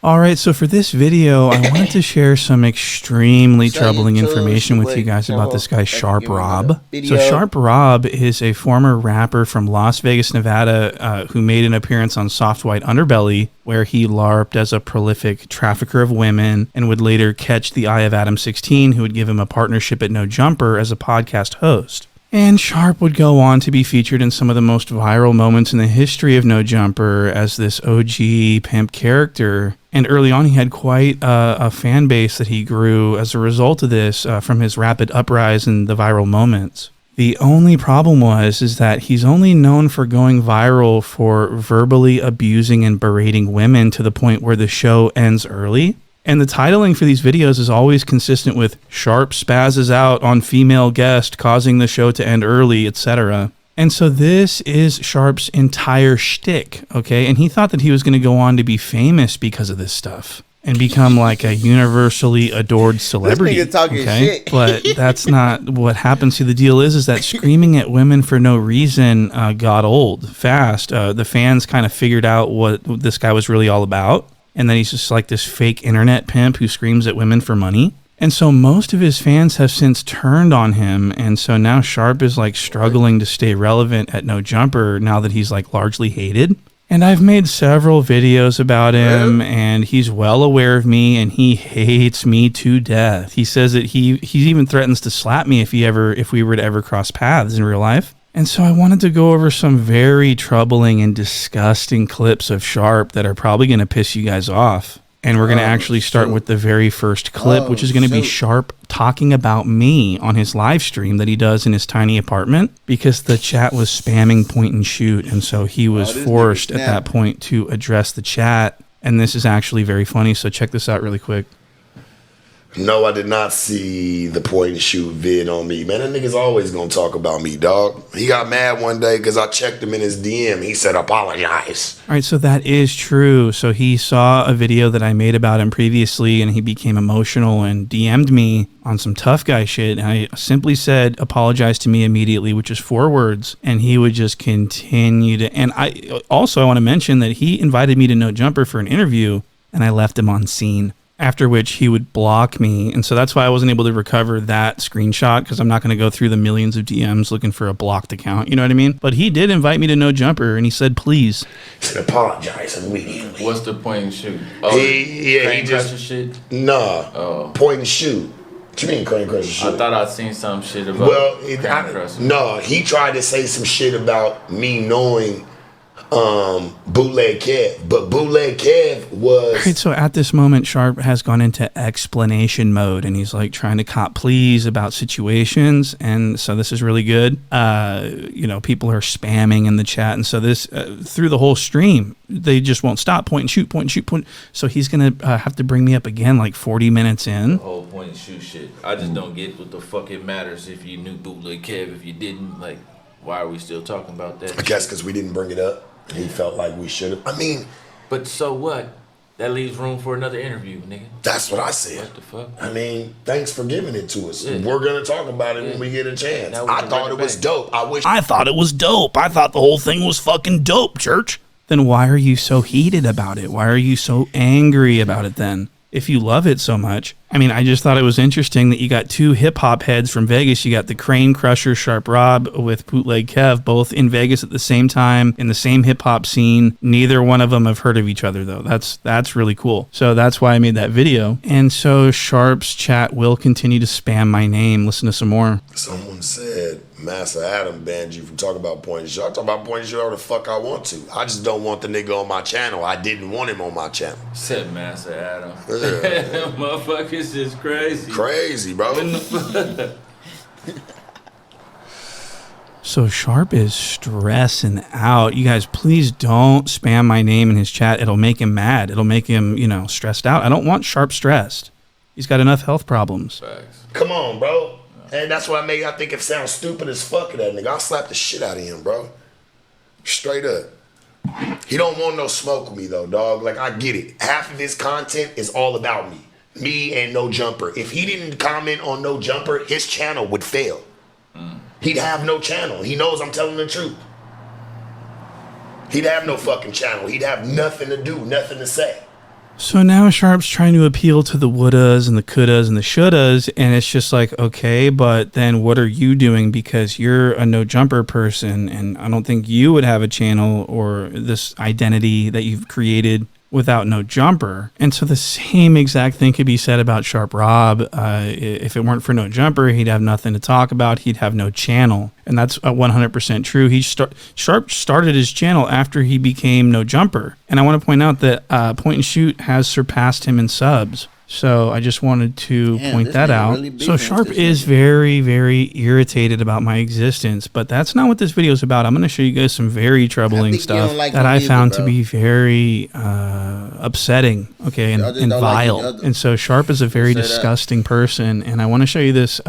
All right, so for this video, I wanted to share some extremely troubling information with you guys about this guy, Sharp Rob. So Sharp Rob is a former rapper from Las Vegas, Nevada, who made an appearance on Soft White Underbelly, where he LARPed as a prolific trafficker of women and would later catch the eye of Adam 16, who would give him a partnership at No Jumper as a podcast host. And Sharp would go on to be featured in some of the most viral moments in the history of No Jumper as this OG pimp character. And early on, he had quite a fan base that he grew as a result of this from his rapid uprise in the viral moments. The only problem is that he's only known for going viral for verbally abusing and berating women to the point where the show ends early. And the titling for these videos is always consistent with Sharp spazzes out on female guest, causing the show to end early, etc. And so this is Sharp's entire shtick, okay? And he thought that he was going to go on to be famous because of this stuff and become like a universally adored celebrity. This nigga talking shit. But that's not what happens. See, the deal is that screaming at women for no reason got old fast. The fans kind of figured out what this guy was really all about. And then he's just like this fake internet pimp who screams at women for money. And so most of his fans have since turned on him. And so now Sharp is like struggling to stay relevant at No Jumper now that he's like largely hated. And I've made several videos about him, and he's well aware of me, and he hates me to death. He says that he even threatens to slap me if we were to ever cross paths in real life. And so I wanted to go over some very troubling and disgusting clips of Sharp that are probably going to piss you guys off. And we're going to actually start with the very first clip, which is going to be Sharp talking about me on his live stream that he does in his tiny apartment, because the chat was spamming point and shoot. And so he was forced at that point to address the chat. And this is actually very funny. So check this out really quick. No, I did not see the point and shoot vid on me. Man, that nigga's always gonna talk about me, dog. He got mad one day because I checked him in his DM. He said, apologize. All right, so that is true. So he saw a video that I made about him previously, and he became emotional and DM'd me on some tough guy shit. And I simply said, apologize to me immediately, which is 4 words. And he would just continue to... And I want to mention that he invited me to No Jumper for an interview, and I left him on scene. After which he would block me. And so that's why I wasn't able to recover that screenshot, because I'm not going to go through the millions of DMs looking for a blocked account. You know what I mean? But he did invite me to No Jumper, and he said, please. He said, apologize immediately. What's the point and shoot? Oh, he just... shit? Nah. Point and shoot. What you mean crane crusher shit? I thought I'd seen some shit about crane crusher. No, he tried to say some shit about me knowing... Bootleg Kev, but Bootleg Kev was... Right, so at this moment, Sharp has gone into explanation mode, and he's like trying to cop pleas about situations, and so this is really good. People are spamming in the chat, and so this, through the whole stream, they just won't stop. Point and shoot, point and shoot, point. So he's going to have to bring me up again like 40 minutes in. The whole point and shoot shit. I just don't get what the fuck it matters if you knew Bootleg Kev. If you didn't, like, why are we still talking about that? I guess because we didn't bring it up. He felt like we should have. I mean... But so what? That leaves room for another interview, nigga. That's what I said. What the fuck? I mean, thanks for giving it to us. Yeah. We're going to talk about it when we get a chance. I thought it was dope. I thought it was dope. I thought the whole thing was fucking dope, church. Then why are you so heated about it? Why are you so angry about it then? If you love it so much. I mean, I just thought it was interesting that you got 2 hip-hop heads from Vegas. You got the Crane Crusher, Sharp Rob with Bootleg Kev, both in Vegas at the same time, in the same hip-hop scene. Neither one of them have heard of each other, though. That's really cool. So that's why I made that video. And so Sharp's chat will continue to spam my name. Listen to some more. Someone said, Master Adam banned you from talking about point and shoot. I talk about point and shoot all the fuck I want to. I just don't want the nigga on my channel. I didn't want him on my channel. Said Master Adam. Yeah. Motherfuckers is crazy. Crazy, bro. So Sharp is stressing out. You guys, please don't spam my name in his chat. It'll make him mad. It'll make him, stressed out. I don't want Sharp stressed. He's got enough health problems. Facts. Come on, bro. And that's why I think it sounds stupid as fuck of that nigga. I'll slap the shit out of him, bro. Straight up. He don't want no smoke with me, though, dog. Like, I get it. Half of his content is all about me. Me and No Jumper. If he didn't comment on No Jumper, his channel would fail. He'd have no channel. He knows I'm telling the truth. He'd have no fucking channel. He'd have nothing to do, nothing to say. So now Sharp's trying to appeal to the wouldas and the couldas and the shouldas, and it's just like, okay, but then what are you doing? Because you're a no jumper person, and I don't think you would have a channel or this identity that you've created without no jumper. And so the same exact thing could be said about Sharp Rob. If it weren't for no jumper, he'd have nothing to talk about. He'd have no channel. And that's 100% true. Sharp started his channel after he became no jumper. And I want to point out that Point and Shoot has surpassed him in subs. So I just wanted to point that out. Really so Sharp is very, very irritated about my existence, but that's not what this video is about. I'm going to show you guys some very troubling stuff that I found to be very upsetting, okay, and vile. And so Sharp is a very disgusting person, and I want to show you this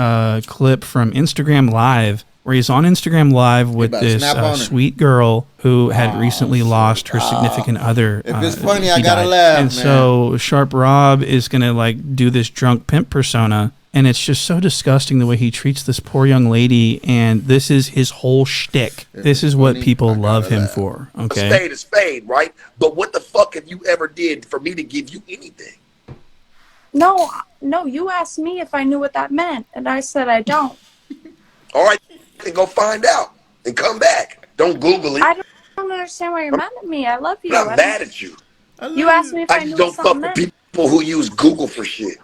clip from Instagram Live, where he's on Instagram Live with this sweet girl who had recently lost her significant other. If it's funny, I gotta laugh, and so Sharp Rob is gonna like do this drunk pimp persona, and it's just so disgusting the way he treats this poor young lady, and this is his whole shtick. This is what people love him for, okay? A spade is spade, right? But what the fuck have you ever did for me to give you anything? No, you asked me if I knew what that meant, and I said I don't. All right. And go find out and come back. Don't Google it. I don't understand why you're mad at me. I love you. I'm not mad at you. You asked me if I knew just don't fuck with people who use Google for shit.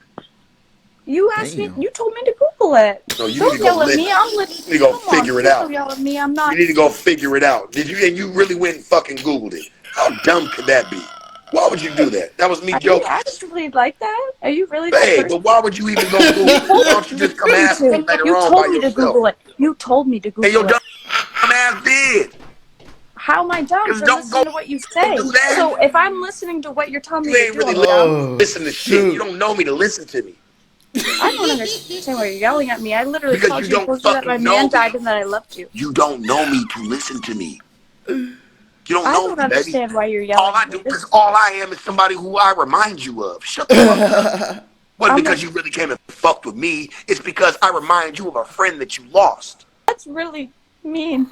You asked me. You told me to Google it. No, you don't need to yell go at me. I'm listening. You need to go figure it out. Don't yell at me. I'm not. You need to go figure it out. Did you? And you really went and fucking Googled it? How dumb could that be? Why would you do that? That was me joking. Are you actually like that? Are you really? Hey, but why would you even go Google it? Why don't you just come ask me later on by yourself? You told me to Google it. You told me to Google it. Hey, your dumb ass did. How am I dumb? So listen to what you say. So if I'm listening to what you're telling me to do, I'm dumb. Listen to shit. You don't know me to listen to me. I don't understand why you're yelling at me. I literally told you that my man died and that I loved you. You don't know me to listen to me. You don't know I don't understand why you're yelling. All I do, because all I am is somebody who I remind you of. Shut the fuck up. Wasn't because you really came and fucked with me. It's because I remind you of a friend that you lost. That's really mean.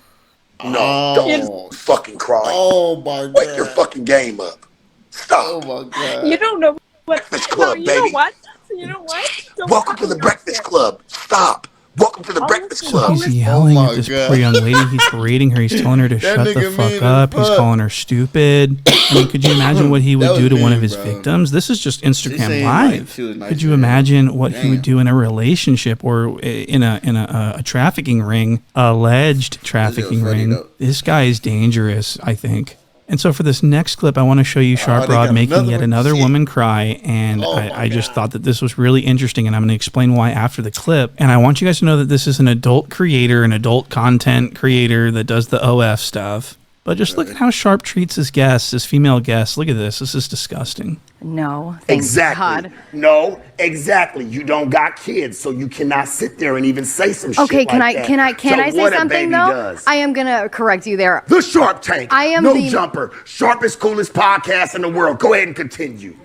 No, don't fucking cry. Oh my God. Wake your fucking game up. Stop. Oh my God. You don't know what. Breakfast Club, you baby. know what? You know what? Welcome to the Breakfast Club. Stop. Welcome to the Breakfast Club. He's yelling at this poor young lady. He's berating her. He's telling her to shut the fuck up. He's calling her stupid. I mean, could you imagine what he would do to one of his victims? This is just Instagram Live. Could you imagine what he would do in a relationship or in a trafficking ring, alleged trafficking ring? This guy is dangerous, I think. And so for this next clip, I want to show you Sharp Rod making yet another woman cry, and I just thought that this was really interesting, and I'm going to explain why after the clip. And I want you guys to know that this is an adult creator, an adult content creator that does the OF stuff. But just look at how Sharp treats his guests, his female guests. Look at this. This is disgusting. No, thank God. No, exactly. You don't got kids, so you cannot sit there and even say some shit Okay, can like I that. can I say something though? Does. I am gonna correct you there. The Sharp Tank. I am no the jumper. Sharpest, coolest podcast in the world. Go ahead and continue.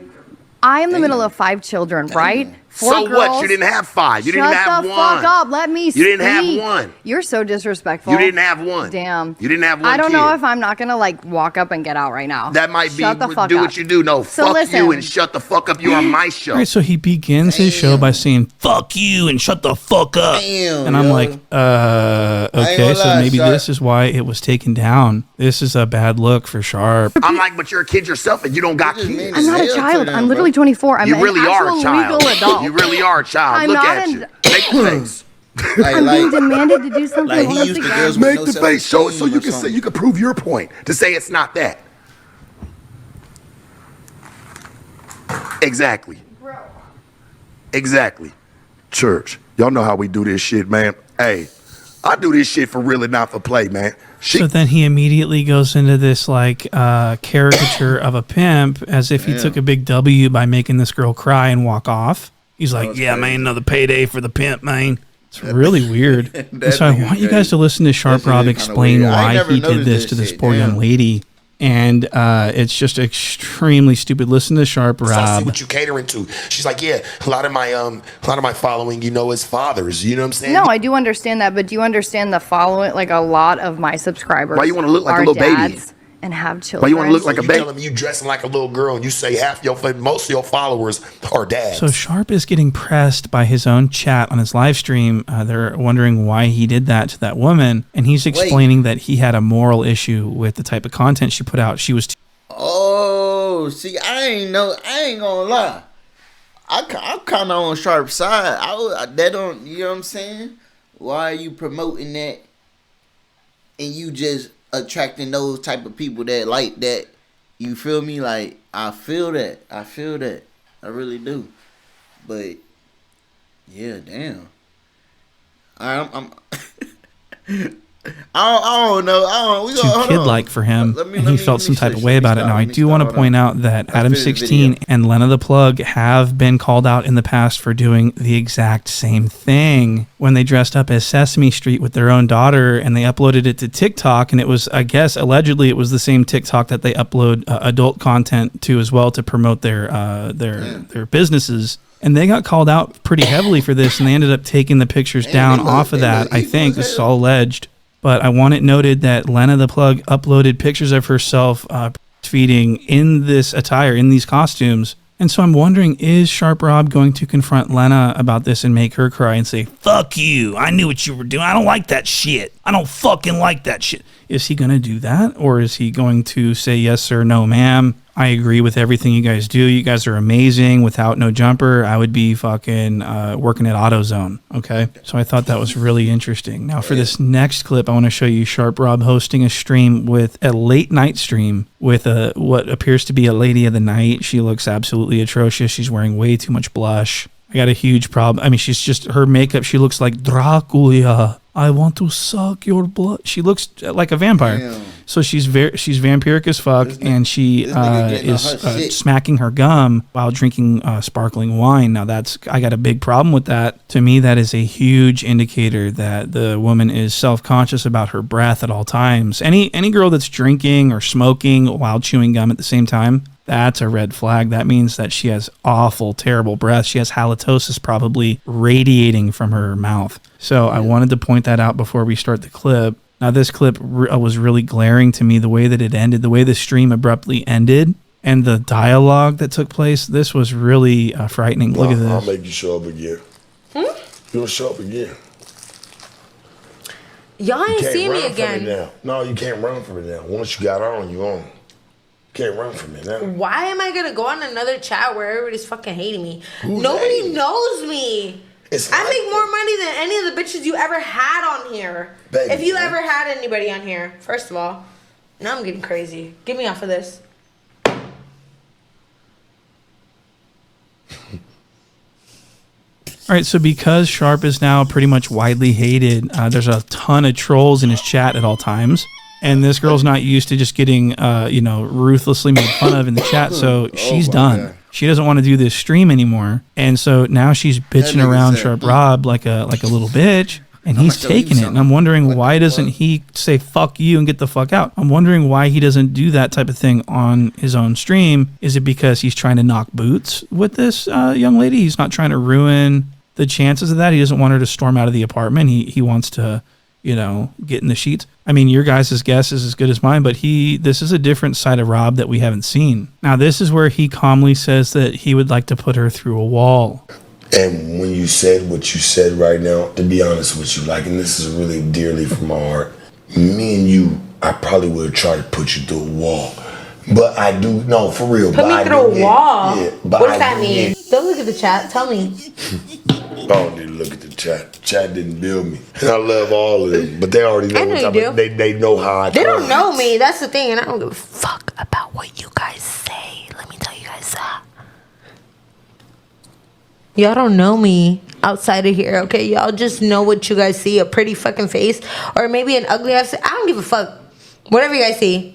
I am the middle of 5 children, right? 4 so girls. what? You didn't have 5. You didn't have 1. Shut the fuck up. Let me speak. You didn't have 1. You're so disrespectful. You didn't have 1. Damn. You didn't have 1. I don't know if I'm not gonna like walk up and get out right now. That might be. Shut the fuck do up. what you do. No, So fuck listen. you and shut the fuck up. You're on my show. All right, so he begins his show by saying, fuck you and shut the fuck up. And I'm like, okay, so maybe this is why it was taken down. This is a bad look for Sharp. I'm like, but you're a kid yourself and you don't got kids. I'm not a child. I'm literally 24. I'm You really an are actual a child. legal adult. You really are a child. I'm Look not at an- you. Make the face. I'm being demanded to do something Like he once used to again. girls with Make no the face. Show it so you self-esteem can or say something. you can prove your point. To say it's not that. Exactly. Exactly. Church. Y'all know how we do this shit, man. Hey, I do this shit for real and not for play, man. So then he immediately goes into this like caricature of a pimp as if he took a big W by making this girl cry and walk off. He's like, yeah, man, another payday for the pimp, man. It's really weird. And so I want you guys to listen to Sharp Rob explain why he did this to this poor young lady. And it's just extremely stupid. Listen to Sharp So I see Rob. what you catering to. She's like, yeah, a lot of my following, you know, is fathers. You know what I'm saying? No, I do understand that, but do you understand the following? Like a lot of my subscribers. Why you wanna look like a are little baby? dads, and have children. Why you want to look like a You baby? telling me you dressing like a little girl and you say most of your followers are dads. So Sharp is getting pressed by his own chat on his live stream. They're wondering why he did that to that woman, and he's explaining that he had a moral issue with the type of content she put out. She was Oh, see, I ain't gonna lie. I'm kind of on Sharp's side. That don't, you know what I'm saying? Why are you promoting that and you just attracting those type of people that like that? You feel me? Like, I feel that. I really do. But, yeah, damn. I'm I don't know. Too kid-like for him, and he felt some type of way about it. Now, I do want to point out that Adam 16 and Lena the Plug have been called out in the past for doing the exact same thing when they dressed up as Sesame Street with their own daughter, and they uploaded it to TikTok, and it was, I guess, allegedly it was the same TikTok that they upload adult content to as well to promote their businesses. And they got called out pretty heavily for this, and they ended up taking the pictures down off of that. I think this is all alleged. But I want it noted that Lena the Plug uploaded pictures of herself feeding in this attire, in these costumes. And so I'm wondering, is Sharp Rob going to confront Lena about this and make her cry and say, fuck you, I knew what you were doing. I don't like that shit. I don't fucking like that shit. Is he going to do that? Or is he going to say, yes, sir, no, ma'am? I agree with everything you guys do. You guys are amazing. Without No Jumper, I would be fucking working at AutoZone. Okay. So I thought that was really interesting. Now for this next clip, I want to show you Sharp Rob hosting a stream with a late night stream with what appears to be a lady of the night. She looks absolutely atrocious. She's wearing way too much blush. I got a huge problem. I mean, she's just, her makeup, she looks like Dracula. I want to suck your blood. She looks like a vampire. Damn. So she's vampiric as fuck, and she is smacking her gum while drinking sparkling wine. Now I got a big problem with that. To me, that is a huge indicator that the woman is self-conscious about her breath at all times. Any girl that's drinking or smoking while chewing gum at the same time, that's a red flag. That means that she has awful, terrible breath. She has halitosis probably radiating from her mouth. So I wanted to point that out before we start the clip. Now, this clip was really glaring to me, the way that it ended, the way the stream abruptly ended, and the dialogue that took place. This was really frightening. Look at this. I'll make you show up again. You'll show up again. Y'all ain't see me again. Now. No, you can't run from it now. Once you got on, you on. Can't run from it now. Why am I gonna go on another chat where everybody's fucking hating me? Nobody knows me. I make more money than any of the bitches you ever had on here. Baby, if you ever had anybody on here, first of all. Now I'm getting crazy. Get me off of this. All right, so because Sharp is now pretty much widely hated, there's a ton of trolls in his chat at all times. And this girl's not used to just getting, ruthlessly made fun of in the chat, so she's done. God. She doesn't want to do this stream anymore, and so now she's bitching around Sharp Rob like a little bitch, and he's taking it. And I'm wondering why doesn't he say fuck you and get the fuck out? I'm wondering why he doesn't do that type of thing on his own stream. Is it because he's trying to knock boots with this young lady? He's not trying to ruin the chances of that. He doesn't want her to storm out of the apartment. He wants to, get in the sheets. I mean, your guys' guess is as good as mine, but this is a different side of Rob that we haven't seen. Now, this is where he calmly says that he would like to put her through a wall. And when you said what you said right now, to be honest with you, and this is really dearly from my heart, me and you, I probably would have tried to put you through a wall. But I do, no, for real. Put me through a wall? Yeah. What does that mean? Don't look at the chat. Tell me. I don't need to look at the chat. Chat didn't build me. And I love all of them. But they already know what type of, they know how I They don't know me. That's the thing. And I don't give a fuck about what you guys say. Let me tell you guys that. Y'all don't know me outside of here, okay? Y'all just know what you guys see. A pretty fucking face. Or maybe an ugly ass. I don't give a fuck. Whatever you guys see.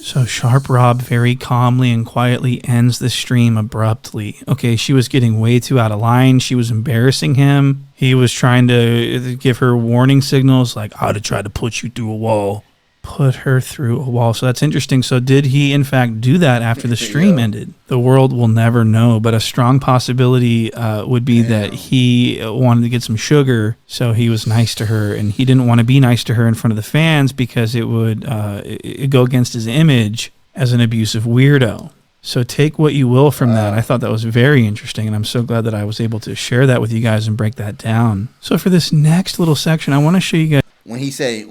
So Sharp Rob very calmly and quietly ends the stream abruptly. Okay, she was getting way too out of line. She was embarrassing him. He was trying to give her warning signals like, I'd have tried to put you through a wall. put her through a wall. So that's interesting. So did he in fact do that after the stream ended? The world will never know, but a strong possibility would be that he wanted to get some sugar, so he was nice to her, and he didn't want to be nice to her in front of the fans because it would it'd go against his image as an abusive weirdo. So take what you will from that. I thought that was very interesting, and I'm so glad that I was able to share that with you guys and break that down. So for this next little section, I want to show you guys. When he said,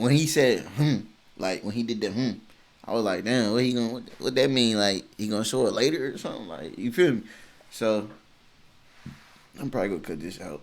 like when he did the I was like, damn, what that mean? Like, he gonna show it later or something? Like, you feel me? So I'm probably gonna cut this out.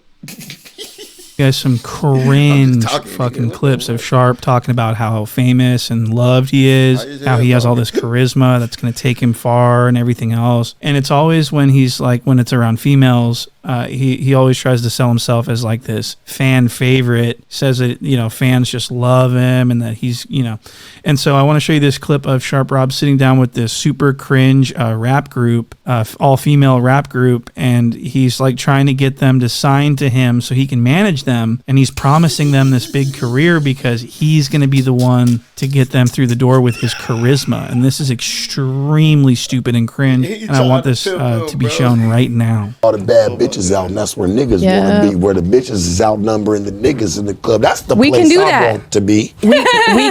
Guys, some cringe fucking clips of Sharp talking about how famous and loved he is, how he has all this charisma that's going to take him far and everything else. And it's always when he's like, when it's around females, he always tries to sell himself as like this fan favorite, says that, you know, fans just love him and that he's, you know. And so I want to show you this clip of Sharp Rob sitting down with this super cringe rap group, all female rap group, and he's like trying to get them to sign to him so he can manage them, and he's promising them this big career because he's going to be the one to get them through the door with his charisma. And this is extremely stupid and cringe, and I want this to be shown right now. All the bad bitches out, and that's where niggas want to be, where the bitches is outnumbering the niggas in the club. That's the place I want to be. We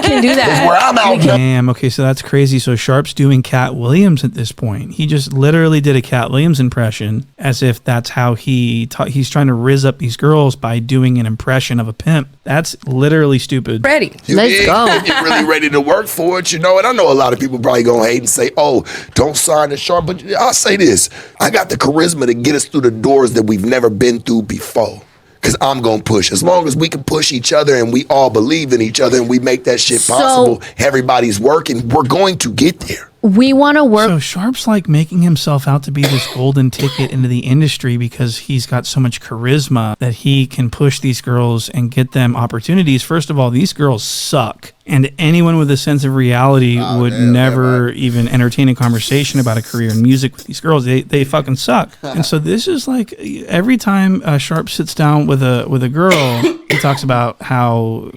can do that. That's where I'm out. Damn, okay, so that's crazy. So Sharp's doing Cat Williams at this point. He just literally did a Cat Williams impression as if that's how he's trying to rizz up these girls by doing an impression of a pimp. That's literally stupid. Ready. Let's go. You're really ready to work for it, you know. And I know a lot of people probably gonna hate and say, oh, don't sign to Sharp. But I'll say this. I got the charisma to get us through the doors that we've never been through before. Because I'm going to push. As long as we can push each other and we all believe in each other and we make that shit possible, everybody's working, we're going to get there. We want to work. So Sharp's like making himself out to be this golden ticket into the industry because he's got so much charisma that he can push these girls and get them opportunities. First of all, these girls suck. And anyone with a sense of reality would never even entertain a conversation about a career in music with these girls. They fucking suck. And so this is like every time Sharp sits down with a girl, he talks about how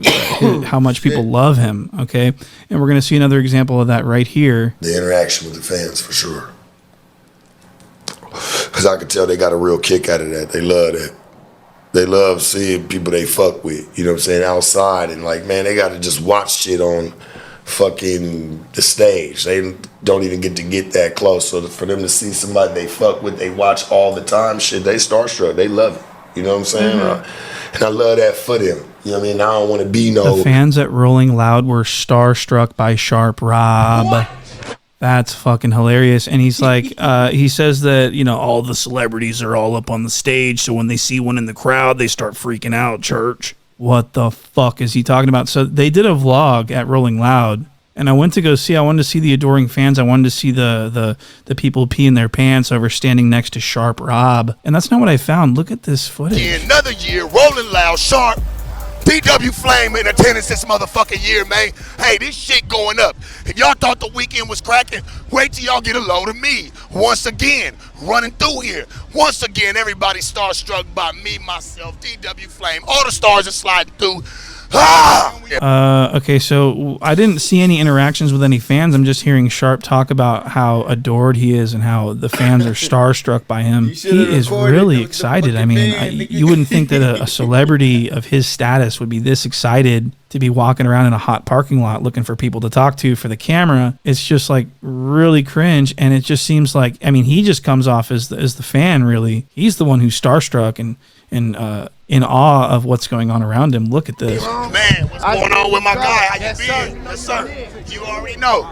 much people love him. Okay, and we're gonna see another example of that right here. The interaction with the fans, for sure. Because I could tell they got a real kick out of that. They love that. They love seeing people they fuck with, you know what I'm saying, outside. And like, man, they got to just watch shit on fucking the stage. They don't even get to get that close. So for them to see somebody they fuck with, they watch all the time, shit, they starstruck. They love it. You know what I'm saying? And I love that for them. You know what I mean? I don't want to be no... The fans at Rolling Loud were starstruck by Sharp Rob. What? That's fucking hilarious. And he's like, he says that, you know, all the celebrities are all up on the stage, so when they see one in the crowd, they start freaking out, church. What the fuck is he talking about? So they did a vlog at Rolling Loud, and I wanted to see the adoring fans. I wanted to see the people peeing their pants over standing next to Sharp Rob. And that's not what I found. Look at this footage. Another year, Rolling Loud, Sharp, DW Flame in attendance this motherfucking year, man. Hey, this shit going up. If y'all thought the weekend was cracking, wait till y'all get a load of me. Once again, running through here. Once again, everybody starstruck by me, myself, DW Flame. All the stars are sliding through. Okay, so I didn't see any interactions with any fans. I'm just hearing Sharp talk about how adored he is and how the fans are starstruck by him. He is really excited. I mean, you wouldn't think that a celebrity of his status would be this excited to be walking around in a hot parking lot looking for people to talk to for the camera. It's just like really cringe, and it just seems like, I mean, he just comes off as the fan, really. He's the one who's starstruck and in awe of what's going on around him. Look at this. Man, what's going on with my guy? How you been? Yes, sir. You already know.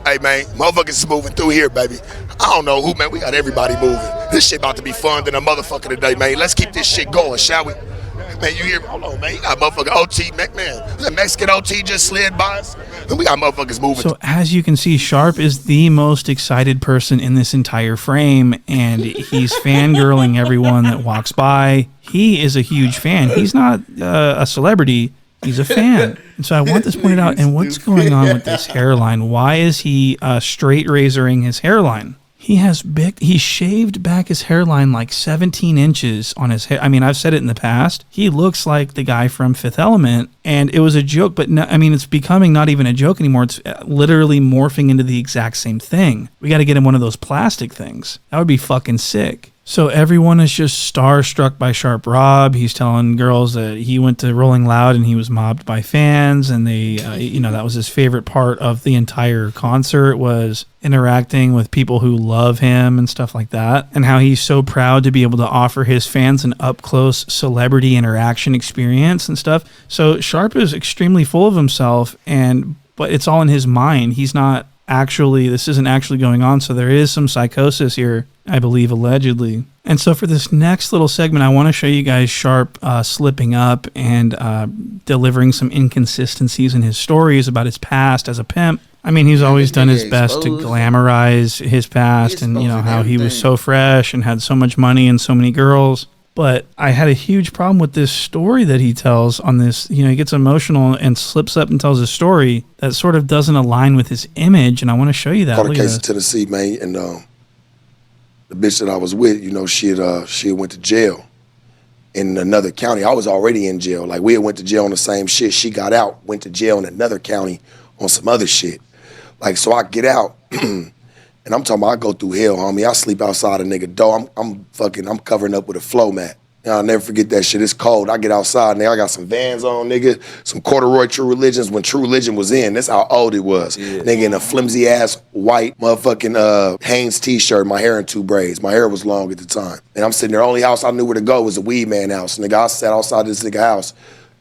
Hey, man, motherfuckers is moving through here, baby. I don't know who, man. We got everybody moving. This shit about to be fun than a motherfucker today, man. Let's keep this shit going, shall we? Man, you hear me? Hold on, man. You got motherfucking OT, man. The Mexican OT just slid by us. We got motherfuckers moving. So as you can see, Sharp is the most excited person in this entire frame, and he's fangirling everyone that walks by. He is a huge fan. He's not a celebrity. He's a fan. And so I want this pointed out. And what's going on with this hairline? Why is he straight razoring his hairline? He shaved back his hairline like 17 inches on his hair. I mean, I've said it in the past. He looks like the guy from Fifth Element, and it was a joke, but no, I mean, it's becoming not even a joke anymore. It's literally morphing into the exact same thing. We got to get him one of those plastic things. That would be fucking sick. So everyone is just starstruck by Sharp Rob. He's telling girls that he went to Rolling Loud and he was mobbed by fans, and they, that was his favorite part of the entire concert was interacting with people who love him and stuff like that, and how he's so proud to be able to offer his fans an up-close celebrity interaction experience and stuff. So Sharp is extremely full of himself, but it's all in his mind. This isn't actually going on, so there is some psychosis here, I believe, allegedly. And so for this next little segment, I want to show you guys Sharp slipping up and delivering some inconsistencies in his stories about his past as a pimp. I mean, he's always done his best to glamorize his past and, how he was so fresh and had so much money and so many girls. But I had a huge problem with this story that he tells on this. He gets emotional and slips up and tells a story that sort of doesn't align with his image, and I want to show you that. Caught a case in Tennessee, man, and the bitch that I was with, she had went to jail in another county. I was already in jail. Like, we had went to jail on the same shit. She got out, went to jail in another county on some other shit. Like, so I get out, and I'm talking about I go through hell, homie. I sleep outside a nigga door. I'm covering up with a flow mat. I'll never forget that shit. It's cold. I get outside, nigga. I got some Vans on, nigga. Some corduroy True Religions when True Religion was in. That's how old it was. Yeah. Nigga in a flimsy-ass white motherfucking Hanes t-shirt. My hair in 2 braids. My hair was long at the time. And I'm sitting there. Only house I knew where to go was a weed man house. Nigga, I sat outside this nigga house,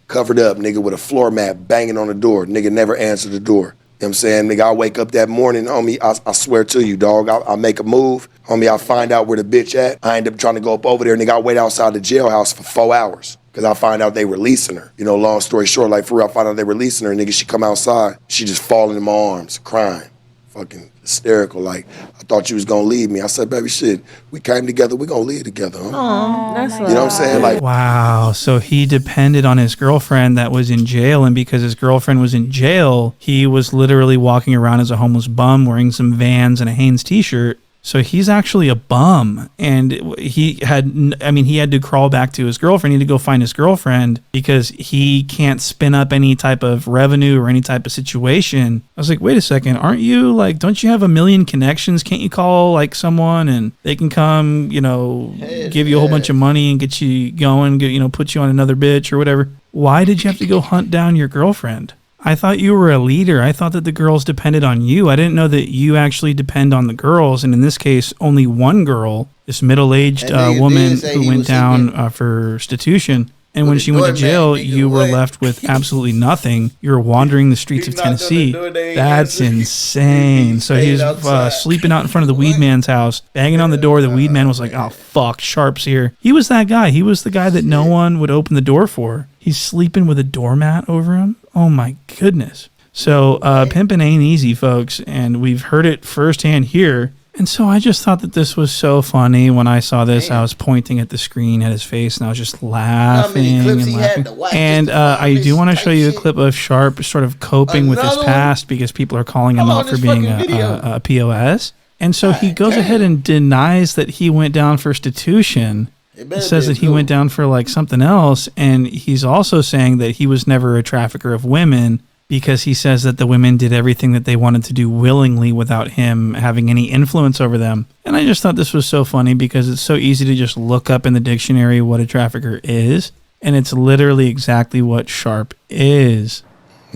covered up, nigga, with a floor mat banging on the door. Nigga never answered the door. You know what I'm saying? Nigga, I wake up that morning, homie, I swear to you, dog, I make a move. Homie, I find out where the bitch at. I end up trying to go up over there. Nigga, I wait outside the jailhouse for 4 hours because I find out they releasing her. Long story short, like for real, I find out they releasing her. Nigga, she come outside. She just falling in my arms, crying. Fucking hysterical. Like, I thought you was going to leave me. I said, baby, shit, we came together. We going to leave together, huh? Oh, that's you know what I'm saying? Like, wow. So he depended on his girlfriend that was in jail, and because his girlfriend was in jail, he was literally walking around as a homeless bum wearing some Vans and a Hanes t-shirt. So he's actually a bum, and he had to crawl back to his girlfriend. He had to go find his girlfriend because he can't spin up any type of revenue or any type of situation. I was like, wait a second, don't you have a million connections? Can't you call like someone and they can come, give you a whole bunch of money and get you going, put you on another bitch or whatever? Why did you have to go hunt down your girlfriend? I thought you were a leader. I thought that the girls depended on you. I didn't know that you actually depend on the girls. And in this case, only one girl, this middle-aged woman who went down for restitution. And when she went to jail, you were left with absolutely nothing. You were wandering the streets of Tennessee. That's insane. So he was sleeping out in front of the weed man's house, banging on the door. The weed man was like, oh, fuck, Sharp's here. He was that guy. He was the guy that no one would open the door for. He's sleeping with a doormat over him. Oh, my goodness. So pimping ain't easy, folks, and we've heard it firsthand here. And so I just thought that this was so funny. When I saw this, I was pointing at the screen at his face, and I was just laughing and laughing. And I do want to show you a clip of Sharp sort of coping with his past because people are calling him out for being a POS. And so he goes ahead and denies that he went down for restitution. He says that he went down for like something else, and he's also saying that he was never a trafficker of women because he says that the women did everything that they wanted to do willingly without him having any influence over them. And I just thought this was so funny because it's so easy to just look up in the dictionary what a trafficker is, and it's literally exactly what Sharp is.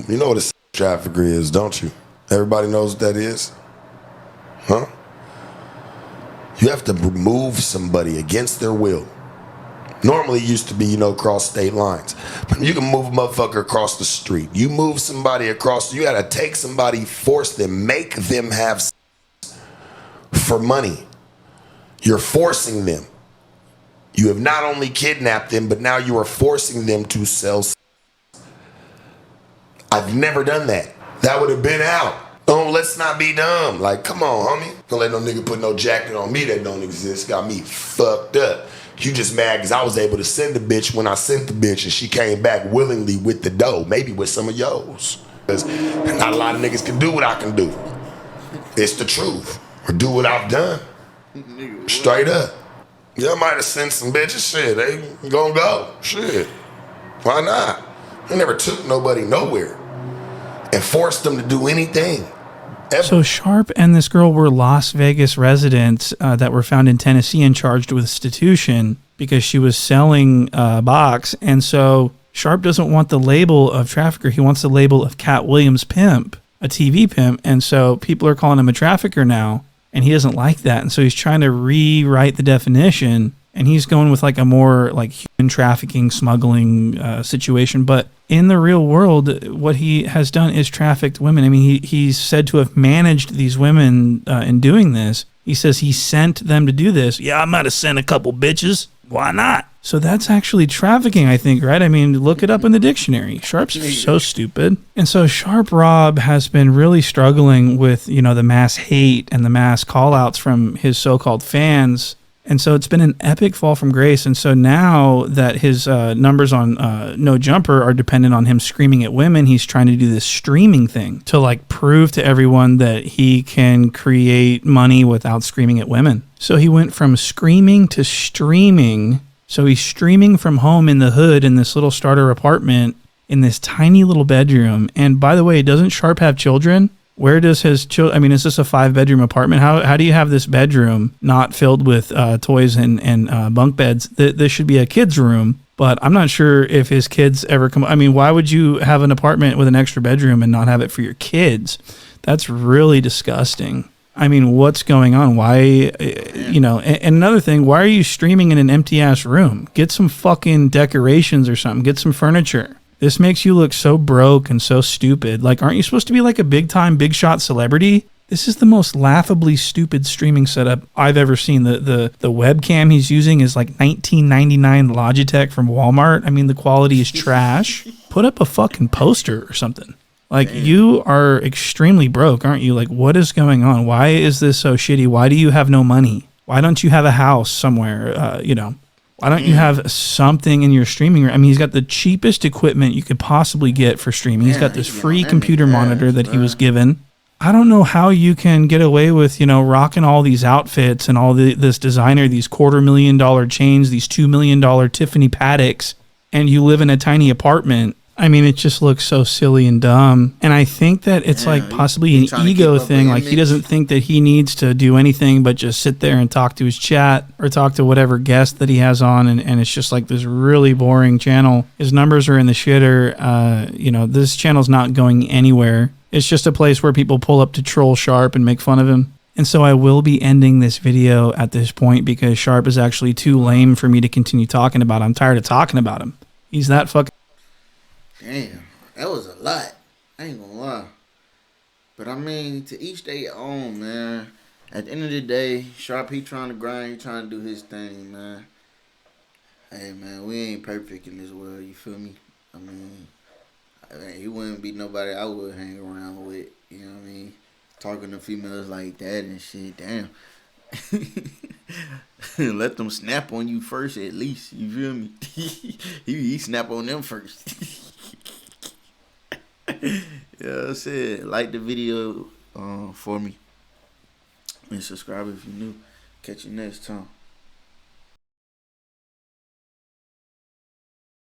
You know what a trafficker is, don't you? Everybody knows what that is? Huh? You have to remove somebody against their will. Normally it used to be, cross state lines. But you can move a motherfucker across the street. You move somebody across, you gotta take somebody, force them, make them have for money. You're forcing them. You have not only kidnapped them, but now you are forcing them to sell. I've never done that. That would have been out. Oh, let's not be dumb. Like, come on, homie. Don't let no nigga put no jacket on me that don't exist. Got me fucked up. You just mad because I was able to send the bitch when I sent the bitch and she came back willingly with the dough. Maybe with some of yours. Because not a lot of niggas can do what I can do. It's the truth. Or do what I've done. Straight up. Y'all might have sent some bitches. Shit, they gonna go. Shit. Why not? He never took nobody nowhere and forced them to do anything. Ever. So Sharp and this girl were Las Vegas residents that were found in Tennessee and charged with prostitution because she was selling box. And so Sharp doesn't want the label of trafficker. He wants the label of Cat Williams pimp, a TV pimp. And so people are calling him a trafficker now, and he doesn't like that. And so he's trying to rewrite the definition, and he's going with like a more like human trafficking, smuggling situation. But in the real world, what he has done is trafficked women. I mean, he's said to have managed these women in doing this. He says he sent them to do this. Yeah, I might have sent a couple bitches. Why not? So that's actually trafficking, I think, right? I mean, look it up in the dictionary. Sharp's so stupid. And so Sharp Rob has been really struggling with, you know, the mass hate and the mass call-outs from his so-called fans. And so it's been an epic fall from grace. And so now that his numbers on No Jumper are dependent on him screaming at women, he's trying to do this streaming thing to like prove to everyone that he can create money without screaming at women. So he went from screaming to streaming. So he's streaming from home in the hood in this little starter apartment in this tiny little bedroom. And by the way, doesn't Sharp have children? Where does his children? I mean, is this a 5-bedroom apartment? How do you have this bedroom not filled with toys and bunk beds? This should be a kid's room, but I'm not sure if his kids ever come. I mean, why would you have an apartment with an extra bedroom and not have it for your kids? That's really disgusting. I mean, what's going on? Why, you know, and another thing, why are you streaming in an empty ass room? Get some fucking decorations or something. Get some furniture. This makes you look so broke and so stupid. Like, aren't you supposed to be like a big time, big shot celebrity? This is the most laughably stupid streaming setup I've ever seen. The webcam he's using is like $19.99 Logitech from Walmart. I mean, the quality is trash. Put up a fucking poster or something. Like, you are extremely broke, aren't you? Like, what is going on? Why is this so shitty? Why do you have no money? Why don't you have a house somewhere, you know? Why don't you have something in your streaming room? I mean, he's got the cheapest equipment you could possibly get for streaming. He's got this free computer monitor that he was given. I don't know how you can get away with, you know, rocking all these outfits and all this designer, these $250,000 chains, these $2 million Tiffany Paddocks, and you live in a tiny apartment. I mean, it just looks so silly and dumb. And I think that it's like possibly an ego thing. Like, he doesn't think that he needs to do anything but just sit there and talk to his chat or talk to whatever guest that he has on. And it's just like this really boring channel. His numbers are in the shitter. You know, this channel's not going anywhere. It's just a place where people pull up to troll Sharp and make fun of him. And so I will be ending this video at this point because Sharp is actually too lame for me to continue talking about. I'm tired of talking about him. He's that fucking... Damn, that was a lot. I ain't gonna lie. But I mean, to each their own, man. At the end of the day, Sharp, he trying to grind, he trying to do his thing, man. Hey, man, we ain't perfect in this world, you feel me? I mean, he wouldn't be nobody I would hang around with, you know what I mean? Talking to females like that and shit, damn. Let them snap on you first, at least, you feel me? he snap on them first. Yeah, I said, like the video for me and subscribe if you're new. Catch you next time.